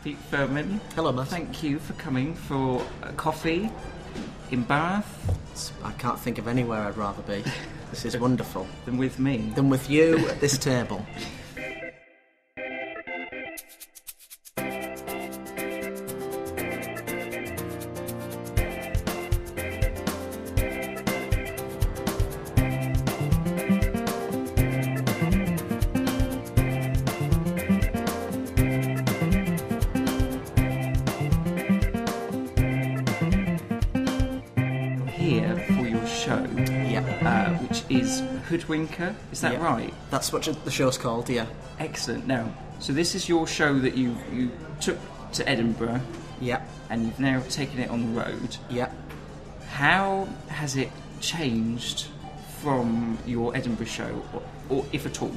Pete Firman. Hello, Matt. Thank you for coming for a coffee in Bath. I can't think of anywhere I'd rather be. This is wonderful. Than with me. Than with you at this table. Here for your show, which is Hoodwinker. Is that right? That's what the show's called, yeah. Excellent. Now, so this is your show that you took to Edinburgh. Yeah. And you've now taken it on the road. Yeah. How has it changed from your Edinburgh show, or if at all?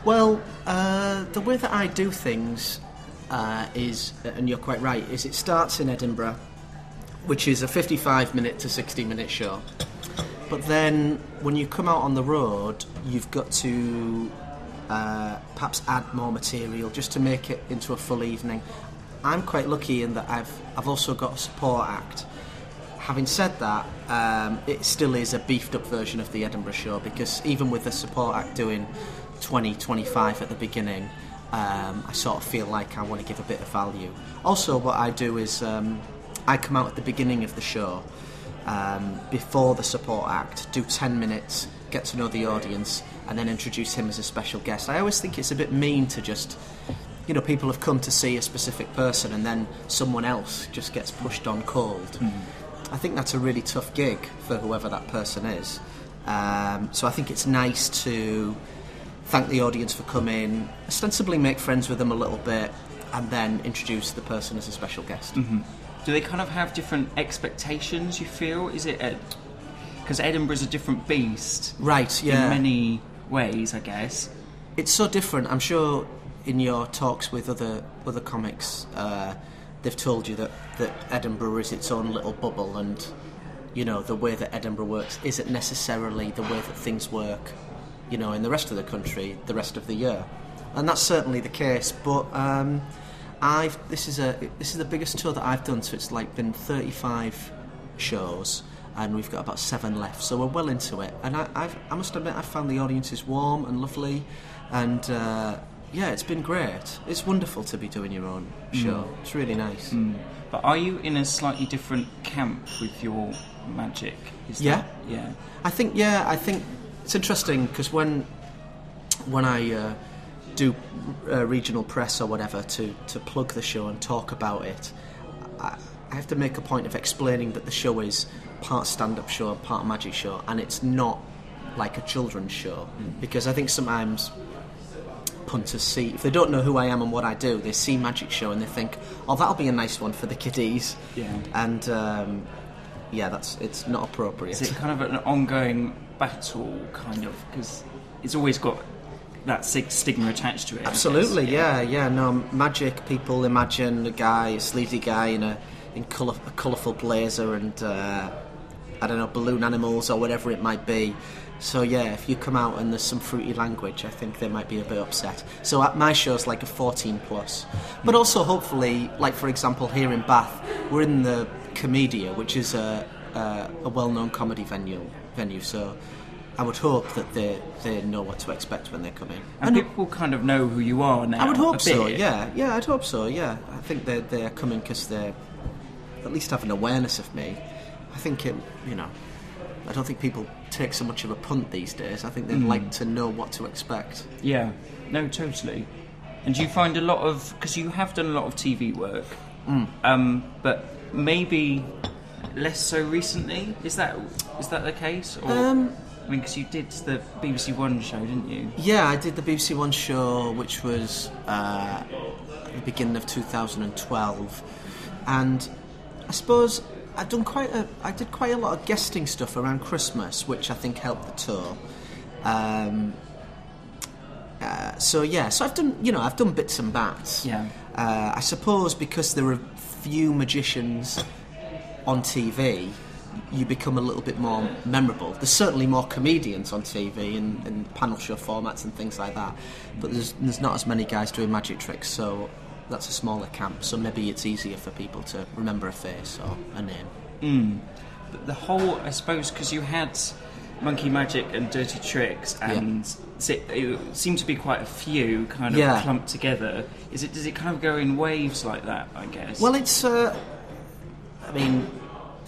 Well, the way that I do things is, and you're quite right, is it starts in Edinburgh, which is a 55-minute to 60-minute show. But then, when you come out on the road, you've got to perhaps add more material just to make it into a full evening. I'm quite lucky in that I've also got a support act. Having said that, it still is a beefed-up version of the Edinburgh show, because even with the support act doing 20-25 at the beginning, I sort of feel like I want to give a bit of value. Also, what I do is I come out at the beginning of the show, before the support act, do 10 minutes, get to know the audience, and then introduce him as a special guest. I always think it's a bit mean to just, people have come to see a specific person and then someone else just gets pushed on cold. I think that's a really tough gig for whoever that person is. So I think it's nice to thank the audience for coming, ostensibly make friends with them a little bit, and then introduce the person as a special guest. Do they kind of have different expectations, you feel? Is it... Because Edinburgh's a different beast. Right, yeah. In many ways, I guess. It's so different. I'm sure in your talks with other comics, they've told you that Edinburgh is its own little bubble, and, the way that Edinburgh works isn't necessarily the way that things work, in the rest of the country, the rest of the year. And that's certainly the case, but... This is the biggest tour that I've done, so it's been 35 shows, and we've got about 7 left, so we're well into it. And I must admit, I've found the audiences warm and lovely, and it's been great. It's wonderful to be doing your own show. It's really nice. But are you in a slightly different camp with your magic? Yeah. I think it's interesting, because when I do regional press or whatever to plug the show and talk about it, I have to make a point of explaining that the show is part stand-up show and part magic show, and it's not like a children's show, because I think sometimes punters see, if they don't know who I am and what I do, they see magic show and they think, oh, that'll be a nice one for the kiddies. And it's not appropriate. Is it kind of an ongoing battle, kind of, because it's always got that stigma attached to it? Absolutely, yeah. No, magic, people imagine a sleazy guy in a colourful blazer and balloon animals or whatever it might be. So yeah, if you come out and there's some fruity language, I think they might be a bit upset. So my show's like a 14+, but also hopefully, like for example here in Bath, we're in the Comedia, which is a well-known comedy venue. So I would hope that they know what to expect when they come in. And people kind of know who you are now. I would hope so, yeah. Yeah, I'd hope so, yeah. I think they're coming because they at least have an awareness of me. I think I don't think people take so much of a punt these days. I think they'd like to know what to expect. Yeah, no, totally. And do you find a lot of... Because you have done a lot of TV work, but maybe less so recently? Is that the case? Or... because you did the BBC One show, didn't you? Yeah, I did the BBC One show, which was at the beginning of 2012, and I suppose I did quite a lot of guesting stuff around Christmas, which I think helped the tour. So I've done bits and bats. Yeah. I suppose because there are few magicians on TV, you become a little bit more memorable. There's certainly more comedians on TV and panel show formats and things like that, but there's not as many guys doing magic tricks, so that's a smaller camp, so maybe it's easier for people to remember a face or a name. But the whole, I suppose, because you had Monkey Magic and Dirty Tricks, and it seemed to be quite a few kind of clumped together. Does it kind of go in waves like that, I guess? Well, it's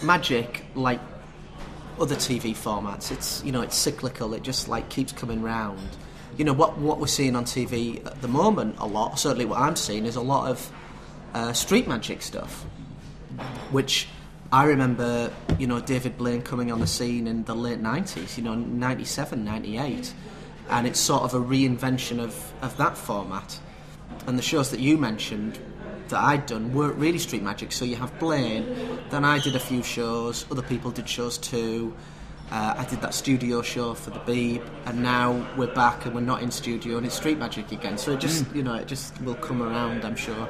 Magic, like other TV formats, it's cyclical. It just like keeps coming round. What we're seeing on TV at the moment a lot, certainly what I'm seeing, is a lot of street magic stuff, which I remember, David Blaine coming on the scene in the late 90s, 97, 98, and it's sort of a reinvention of that format. And the shows that you mentioned that I'd done weren't really street magic, so you have Blaine, then I did a few shows, other people did shows too. I did that studio show for the Beeb, and now we're back and we're not in studio and it's street magic again. So it just, it just will come around, I'm sure.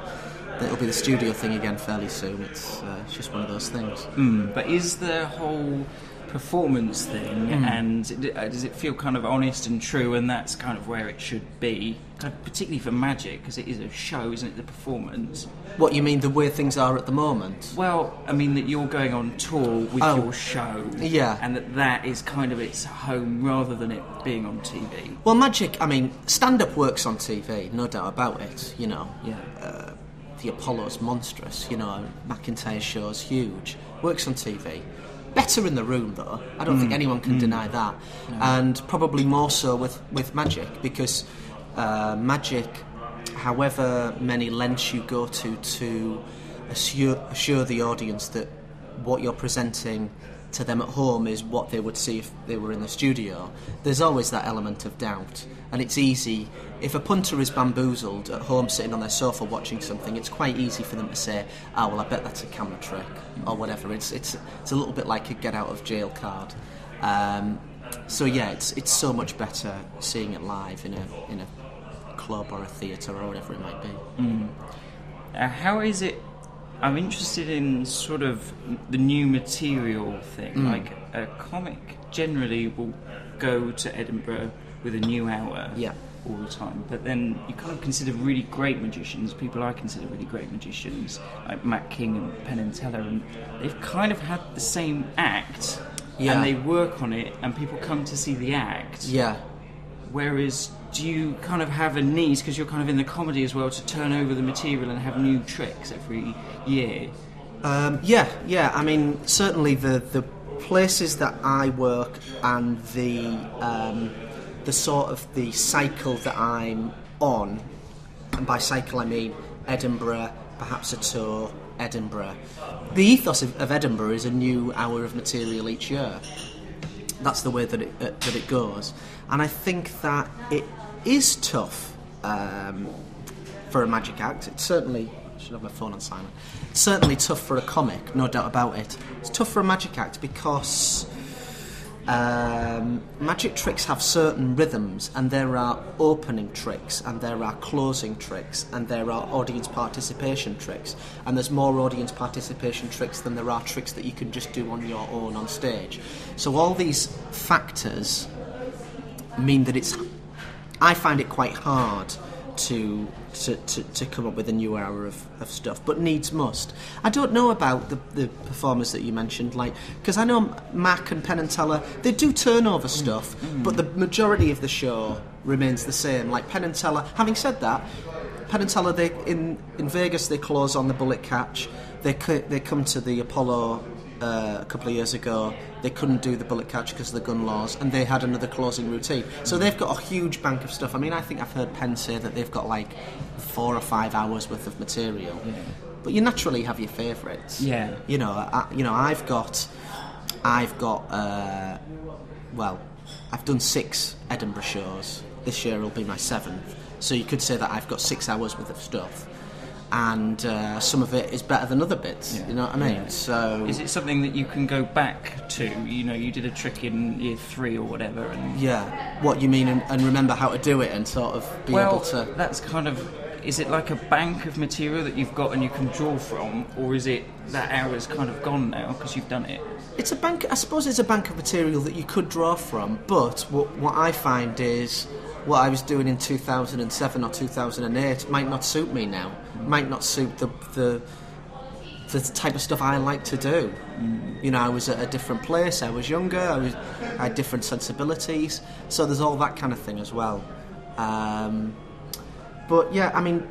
It'll be the studio thing again fairly soon. It's just one of those things. But is the whole performance thing, and does it feel kind of honest and true, and that's kind of where it should be, kind of particularly for Magic, because it is a show, isn't it, the performance? What, you mean the way things are at the moment? Well, I mean that you're going on tour with your show, and that is kind of its home rather than it being on TV. Well, Magic, stand-up works on TV, no doubt about it, the Apollo's monstrous, McIntyre's show's huge, works on TV. Better in the room, though. I don't think anyone can deny that. No. And probably more so with Magic, because Magic, however many lengths you go to assure the audience that what you're presenting to them at home is what they would see if they were in the studio, there's always that element of doubt. And it's easy, if a punter is bamboozled at home sitting on their sofa watching something, it's quite easy for them to say, well, I bet that's a camera trick, or whatever. It's a little bit like a get out of jail card. So yeah, it's so much better seeing it live in a club or a theatre or whatever it might be. How is it? I'm interested in sort of the new material thing. Like a comic generally will go to Edinburgh with a new hour all the time, but then you kind of consider really great magicians, people I consider really great magicians, like Matt King and Penn and Teller, and they've kind of had the same act, and they work on it, and people come to see the act. Whereas, do you kind of have a need, because you're kind of in the comedy as well, to turn over the material and have new tricks every year? Certainly the places that I work and the sort of the cycle that I'm on, and by cycle I mean Edinburgh, perhaps a tour, Edinburgh. The ethos of Edinburgh is a new hour of material each year. That's the way that it goes. And I think that it is tough for a magic act. It's certainly, I should have my phone on silent. It's certainly tough for a comic, no doubt about it. It's tough for a magic act because magic tricks have certain rhythms, and there are opening tricks, and there are closing tricks, and there are audience participation tricks, and there's more audience participation tricks than there are tricks that you can just do on your own on stage. So all these factors mean that I find it quite hard to come up with a new hour of stuff, but needs must. I don't know about the performers that you mentioned, because I know Mac and Penn and Teller, they do turnover stuff, but the majority of the show remains the same. Like Penn and Teller, having said that, Penn and Teller, in Vegas, they close on the bullet catch. They come to the Apollo a couple of years ago. They couldn't do the bullet catch because of the gun laws, and they had another closing routine. So they've got a huge bank of stuff. I think I've heard Penn say that they've got 4 or 5 hours worth of material. But you naturally have your favourites. I've done 6 Edinburgh shows. This year will be my 7th. So you could say that I've got 6 hours worth of stuff. And some of it is better than other bits, you know what I mean? So is it something that you can go back to? You did a trick in year 3 or whatever, and what you mean, and remember how to do it, and sort of be able to. That's kind of. Is it like a bank of material that you've got and you can draw from, or is it that hour's kind of gone now because you've done it? It's a bank. I suppose it's a bank of material that you could draw from, but what I find is what I was doing in 2007 or 2008 might not suit me now. Might not suit the type of stuff I like to do. You know, I was at a different place. I was younger. I had different sensibilities. So there's all that kind of thing as well. But yeah, I mean,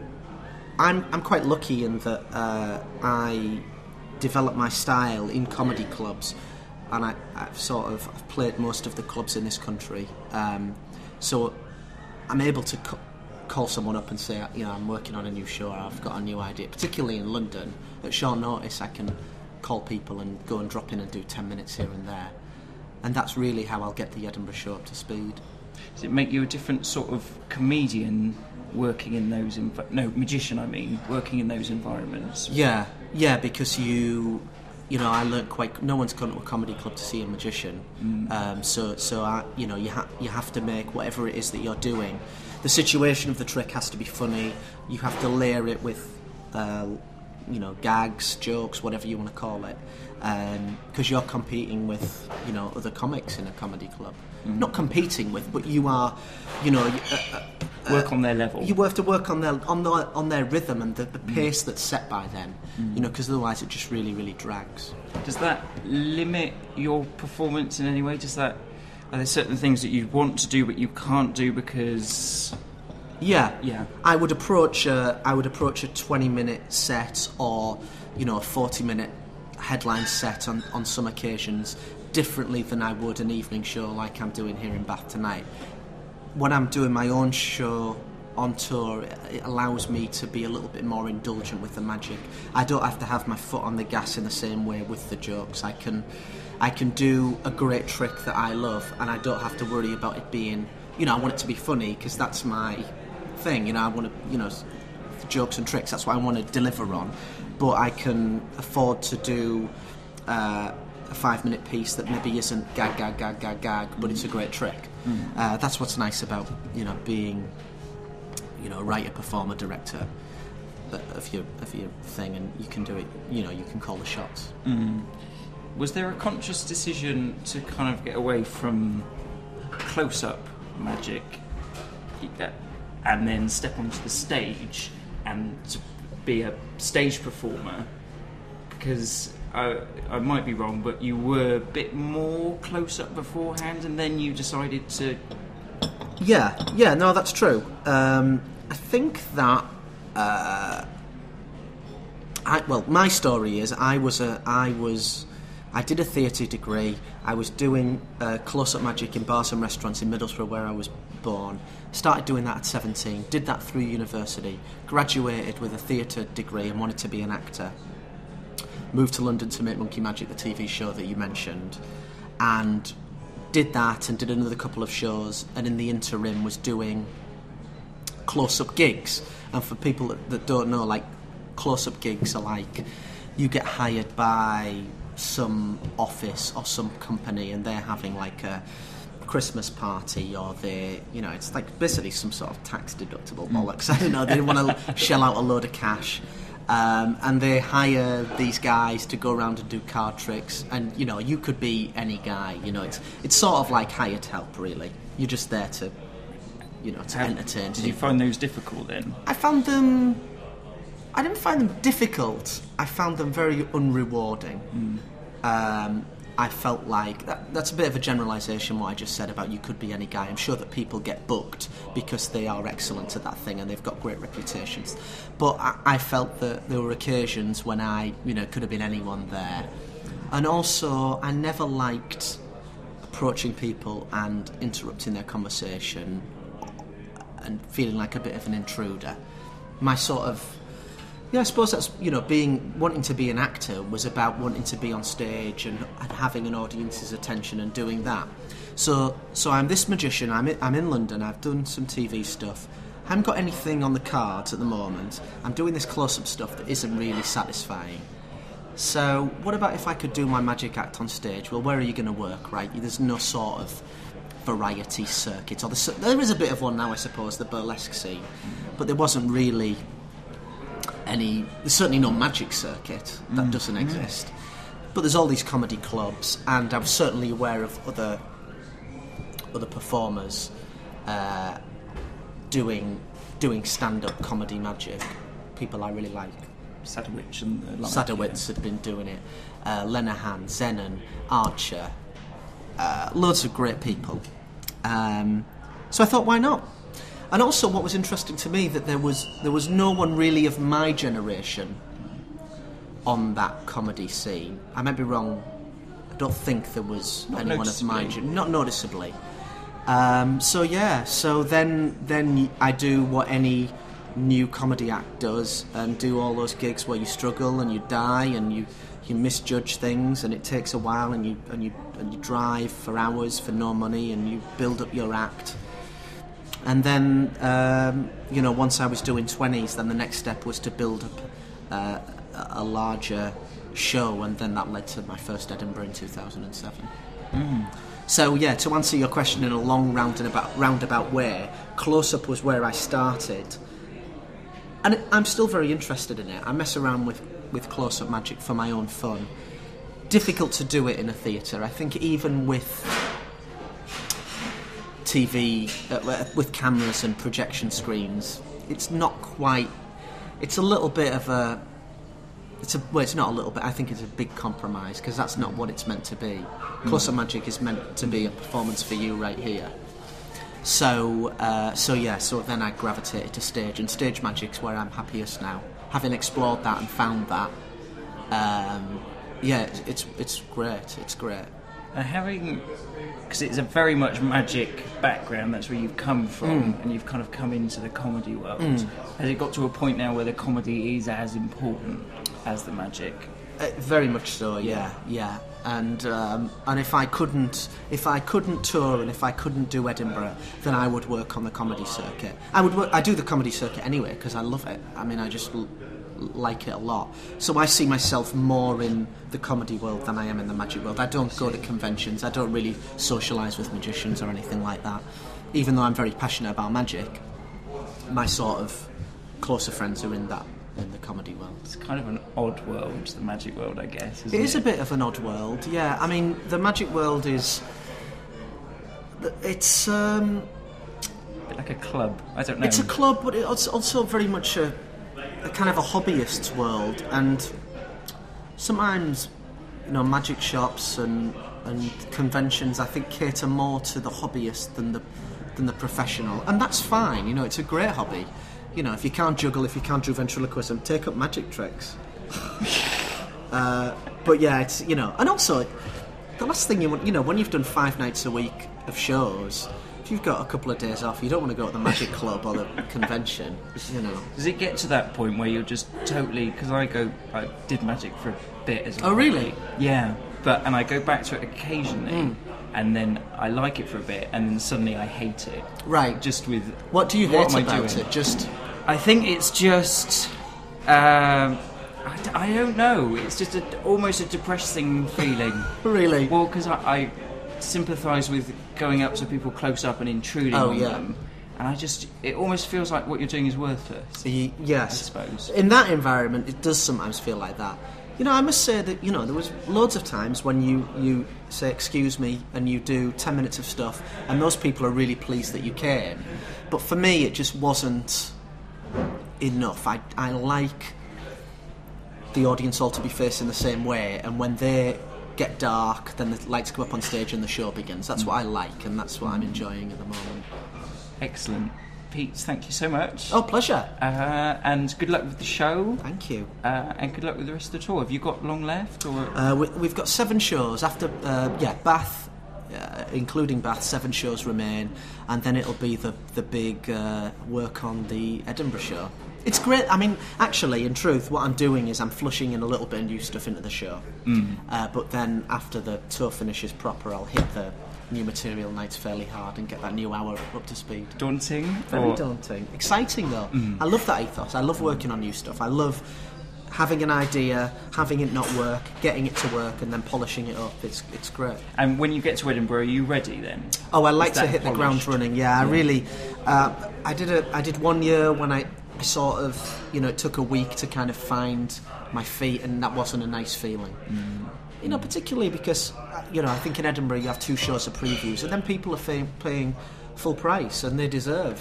I'm quite lucky in that I developed my style in comedy clubs, and I've played most of the clubs in this country. So I'm able to call someone up and say, you know, I'm working on a new show, or I've got a new idea. Particularly in London, at short notice, I can call people and go and drop in and do 10 minutes here and there. And that's really how I'll get the Edinburgh show up to speed. Does it make you a different sort of comedian working in those... magician, I mean, working in those environments? Yeah, because you know, I learnt no one's gone to a comedy club to see a magician. So you know, you have to make whatever it is that you're doing. The situation of the trick has to be funny. You have to layer it with, you know, gags, jokes, whatever you want to call it, because you're competing with, you know, other comics in a comedy club. Not competing with, but you are, you know, work on their level. You have to work on their rhythm and the pace that's set by them. You know, because otherwise it just really drags. Does that limit your performance in any way? Are there certain things that you want to do but you can't do because... Yeah. I would approach a 20-minute set, or, you know, a 40-minute headline set on some occasions differently than I would an evening show like I'm doing here in Bath tonight. When I'm doing my own show on tour, it allows me to be a little bit more indulgent with the magic. I don't have to have my foot on the gas in the same way with the jokes. I can do a great trick that I love, and I don't have to worry about it being, you know, I want it to be funny because that's my thing. You know, I want to, you know, jokes and tricks, that's what I want to deliver on. But I can afford to do a 5-minute piece that maybe isn't gag, but it's a great trick. That's what's nice about, you know, being, you know, a writer, performer, director of your thing, and you can do it. You know, you can call the shots. Was there a conscious decision to kind of get away from close-up magic and then step onto the stage and to be a stage performer? Because I might be wrong, but you were a bit more close-up beforehand, and then you decided to... Yeah, no, that's true. I think that... my story is I did a theatre degree. I was doing close-up magic in bars and restaurants in Middlesbrough, where I was born. Started doing that at 17, did that through university, graduated with a theatre degree and wanted to be an actor. Moved to London to make Monkey Magic, the TV show that you mentioned, and did that and did another couple of shows, and in the interim was doing close-up gigs. And for people that don't know, like, close-up gigs are like, you get hired by some office or some company and they're having like a Christmas party, or they, you know, it's like basically some sort of tax deductible bollocks. I don't know, they want to shell out a load of cash, and they hire these guys to go around and do card tricks, and, you know, you could be any guy, you know, it's sort of like hired help, really. You're just there to, you know, to entertain. Did you find those difficult then? I didn't find them difficult. I found them very unrewarding. I felt like that's a bit of a generalisation, what I just said about you could be any guy. I'm sure that people get booked because they are excellent at that thing and they've got great reputations. But I felt that there were occasions when I, you know, could have been anyone there. And also, I never liked approaching people and interrupting their conversation and feeling like a bit of an intruder. My sort of... Yeah, I suppose that's, you know, wanting to be an actor was about wanting to be on stage and having an audience's attention and doing that. So I'm this magician, I'm in London, I've done some TV stuff, I haven't got anything on the cards at the moment, I'm doing this close-up stuff that isn't really satisfying. So what about if I could do my magic act on stage? Well, where are you going to work, right? There's no sort of variety circuit, or there is a bit of one now, I suppose, the burlesque scene, but there wasn't really... there's certainly no magic circuit, that doesn't exist, but there's all these comedy clubs, and I was certainly aware of other performers doing stand-up comedy magic. People I really like. Sadowitz and the like. Sadowitz had been doing it. Lenahan, Zenon, Archer, loads of great people. So I thought, why not? And also, what was interesting to me that there was no one really of my generation on that comedy scene. I might be wrong. I don't think there was anyone of my generation, not noticeably. So then I do what any new comedy act does, and do all those gigs where you struggle and you die and you misjudge things, and it takes a while, and you drive for hours for no money, and you build up your act. And then once I was doing 20s, then the next step was to build up a larger show, and then that led to my first Edinburgh in 2007. So yeah, to answer your question in a long roundabout way, Close Up was where I started, and I'm still very interested in it. I mess around with Close Up magic for my own fun. Difficult to do it in a theatre. I think even with TV, with cameras and projection screens, it's not quite. It's a little bit of a. It's not a little bit. I think it's a big compromise, because that's not what it's meant to be. Close-up magic is meant to be a performance for you right here. So then I gravitated to stage, and stage magic's where I'm happiest now. Having explored that and found that, it's great. It's great. And because it's a very much magic background, that's where you've come from, and you've kind of come into the comedy world. Has it got to a point now where the comedy is as important as the magic? Very much so, yeah. And if I couldn't tour, and if I couldn't do Edinburgh, then I would work on the comedy circuit. I do the comedy circuit anyway, because I love it. I mean, I just like it a lot. So I see myself more in the comedy world than I am in the magic world. I don't go to conventions. I don't really socialise with magicians or anything like that. Even though I'm very passionate about magic, my sort of closer friends are in the comedy world. It's kind of an odd world, the magic world, I guess, isn't it? It is a bit of an odd world, yeah. I mean, the magic world is... It's... a bit like a club, I don't know. It's a club, but it's also very much a kind of a hobbyist's world, and sometimes, magic shops and conventions, I think, cater more to the hobbyist than the professional, and that's fine. It's a great hobby. If you can't juggle, if you can't do ventriloquism, take up magic tricks. But yeah, it's and also the last thing you want, when you've done 5 nights a week of shows, if you've got a couple of days off, you don't want to go to the magic club or the convention. Does it get to that point where you're just totally? Because I did magic for a bit as well. Oh really? Yeah, and I go back to it occasionally. And then I like it for a bit, and then suddenly I hate it. Right. Just with... What do you hate about it? Just... I think it's just... I don't know. It's just almost a depressing feeling. Really? Well, because I sympathise with going up to people close up and intruding on them. And it almost feels like what you're doing is worthless. Yes. I suppose. In that environment, it does sometimes feel like that. I must say that, there was loads of times when you say, excuse me, and you do 10 minutes of stuff, and those people are really pleased that you came. But for me, it just wasn't enough. I like the audience all to be facing the same way, and when they get dark, then the lights come up on stage and the show begins. That's what I like, and that's what I'm enjoying at the moment. Excellent. Pete, thank you so much. Oh, pleasure. And good luck with the show. Thank you. And good luck with the rest of the tour. Have you got long left? Or we've got 7 shows. After Bath, including Bath, 7 shows remain, and then it'll be the big work on the Edinburgh show. It's great. I mean, actually, in truth, what I'm doing is I'm flushing in a little bit of new stuff into the show. But then after the tour finishes proper, I'll hit the new material nights fairly hard and get that new hour up to speed. Daunting? Very daunting. Exciting though. I love that ethos. I love working on new stuff. I love having an idea, having it not work, getting it to work, and then polishing it up. It's great. And when you get to Edinburgh, are you ready then? Oh, I like to hit the ground running. Yeah, I really. I did 1 year when I sort of, it took a week to kind of find my feet, and that wasn't a nice feeling. Particularly because, I think in Edinburgh you have 2 shows of previews, and then people are paying full price, and they deserve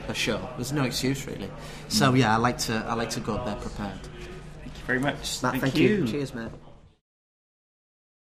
a show. There's no excuse really. So yeah, I like to go up there prepared. Thank you very much. Matt, thank you. Cheers, mate.